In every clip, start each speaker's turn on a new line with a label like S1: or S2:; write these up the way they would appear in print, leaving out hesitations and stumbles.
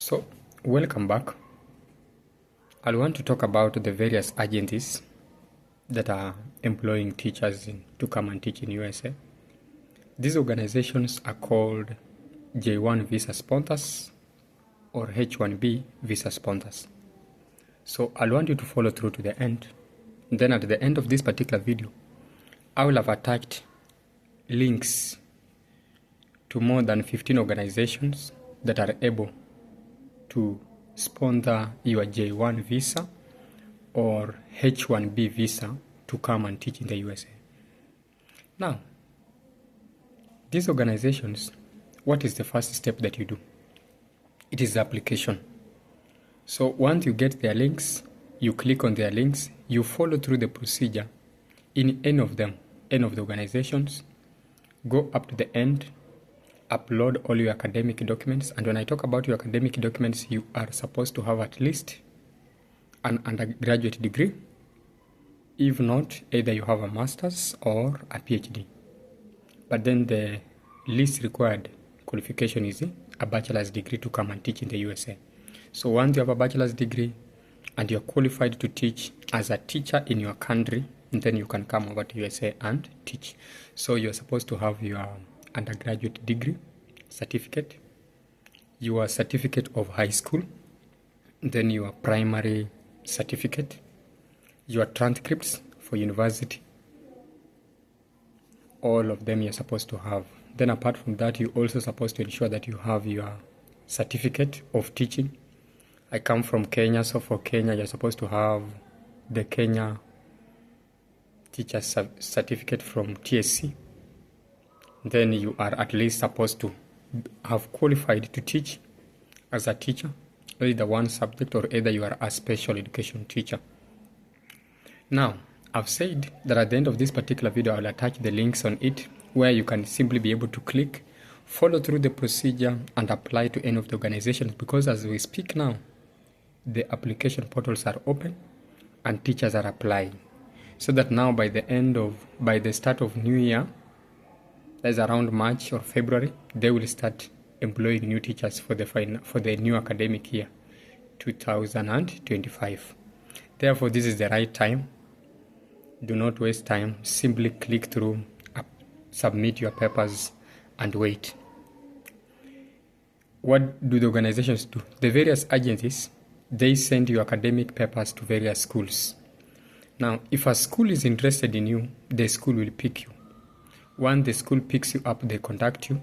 S1: So, welcome back. I want to talk about the various agencies that are employing teachers to come and teach in USA. These organizations are called J1 visa sponsors or H1B visa sponsors. So I want you to follow through to the end. Then at the end of this particular video, I will have attached links to more than 15 organizations that are able to sponsor your J1 visa or H1B visa to come and teach in the USA. Now, these organizations, what is the first step that you do? It is the application. So once you get their links, you click on their links, you follow through the procedure in any of them, any of the organizations, go up to the end, upload all your academic documents. And when I talk about your academic documents, you are supposed to have at least an undergraduate degree. If not, either you have a master's or a PhD. But then the least required qualification is a bachelor's degree to come and teach in the USA. So once you have a bachelor's degree and you're qualified to teach as a teacher in your country, then you can come over to USA and teach. So you're supposed to have your undergraduate degree certificate, your certificate of high school, then your primary certificate, your transcripts for university. All of them you're supposed to have. Then apart from that, you're also supposed to ensure that you have your certificate of teaching. I come from Kenya, so for Kenya, you're supposed to have the Kenya teacher certificate from TSC. Then you are at least supposed to have qualified to teach as a teacher, either one subject or either you are a special education teacher. Now, I've said that at the end of this particular video, I'll attach the links on it where you can simply be able to click, follow through the procedure and apply to any of the organizations, because as we speak now, the application portals are open and teachers are applying. So that now by the start of new year, that's around March or February, they will start employing new teachers for the new academic year, 2025. Therefore, this is the right time. Do not waste time. Simply click through, submit your papers, and wait. What do the organizations do? The various agencies, they send your academic papers to various schools. Now, if a school is interested in you, the school will pick you. Once the school picks you up, they contact you.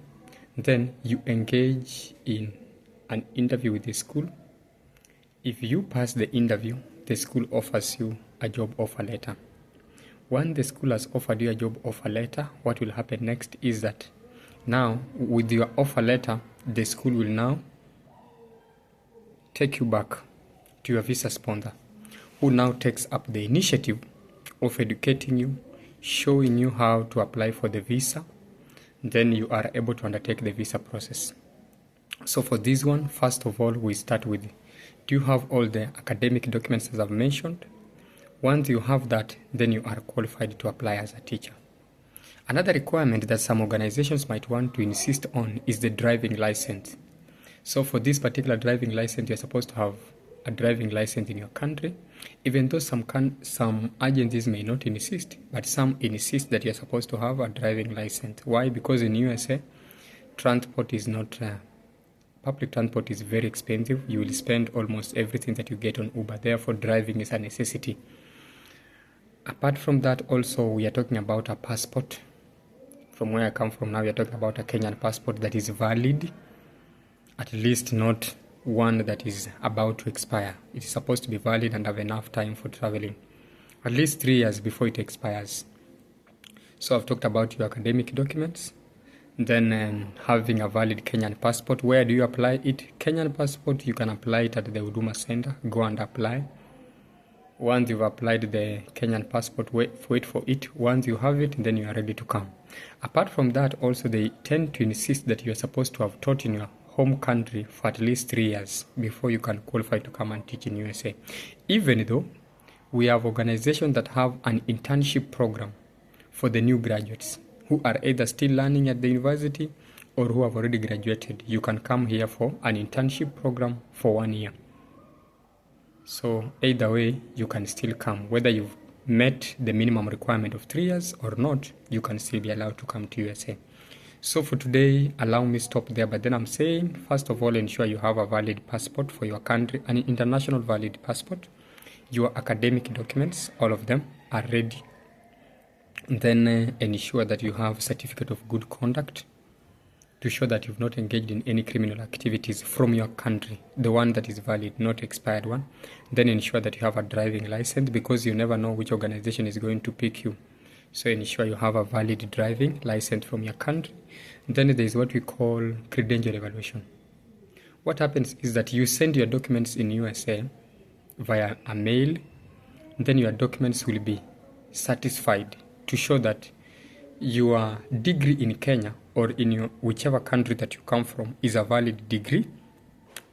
S1: Then you engage in an interview with the school. If you pass the interview, the school offers you a job offer letter. Once the school has offered you a job offer letter, what will happen next is that now with your offer letter, the school will now take you back to your visa sponsor, who now takes up the initiative of educating you, showing you how to apply for the visa. Then you are able to undertake the visa process. So for this one, first of all, we start with, do you have all the academic documents as I've mentioned? Once you have that, then you are qualified to apply as a teacher. Another requirement that some organizations might want to insist on is the driving license. So for this particular driving license, you're supposed to have a driving license in your country, even though some agencies may not insist, but some insist that you're supposed to have a driving license. Why? Because in USA, transport is not, public transport is very expensive. You will spend almost everything that you get on Uber. Therefore, driving is a necessity. Apart from that, also, we are talking about a passport. From where I come from now, we are talking about a Kenyan passport that is valid, at least not one that is about to expire. It is supposed to be valid and have enough time for traveling, at least 3 years before it expires. So I've talked about your academic documents, then having a valid Kenyan passport. Where do you apply it? Kenyan passport, you can apply it at the Huduma Center. Go and apply. Once you've applied the Kenyan passport, wait for it. Once you have it, then you are ready to come. Apart from that, also they tend to insist that you are supposed to have taught in your home country for at least 3 years before you can qualify to come and teach in USA. Even though we have organizations that have an internship program for the new graduates who are either still learning at the university or who have already graduated, you can come here for an internship program for 1 year. So either way, you can still come. Whether you've met the minimum requirement of 3 years or not, you can still be allowed to come to USA. So for today, allow me stop there. But then I'm saying, first of all, ensure you have a valid passport for your country, an international valid passport. Your academic documents, all of them are ready. And then ensure that you have certificate of good conduct to show that you've not engaged in any criminal activities from your country, the one that is valid, not expired one. Then ensure that you have a driving license, because you never know which organization is going to pick you. So ensure you have a valid driving license from your country. Then there is what we call credential evaluation. What happens is that you send your documents in USA via a mail. Then your documents will be certified to show that your degree in Kenya or in your whichever country that you come from is a valid degree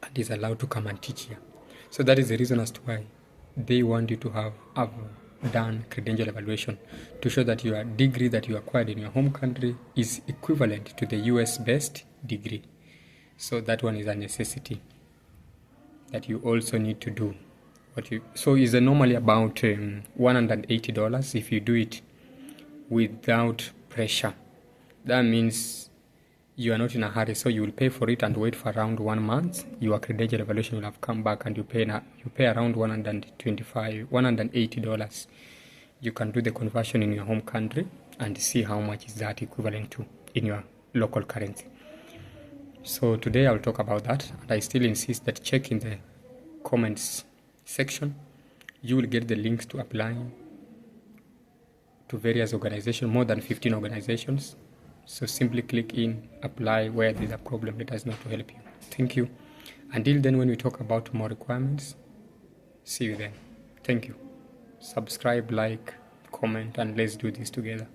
S1: and is allowed to come and teach here. So that is the reason as to why they want you to have done credential evaluation, to show that your degree that you acquired in your home country is equivalent to the US-based degree. So that one is a necessity that you also need to do. So is normally about $180 if you do it without pressure. That means you are not in a hurry, so you will pay for it and wait for around 1 month. Your credential evaluation will have come back and you pay around $180. You can do the conversion in your home country and see how much is that equivalent to in your local currency. So today I'll talk about that, and I still insist that check in the comments section. You will get the links to apply to various organizations, more than 15 organizations. So simply click in, apply where there's a problem. Let us know to help you. Thank you. Until then, when we talk about more requirements, see you then. Thank you. Subscribe, like, comment, and let's do this together.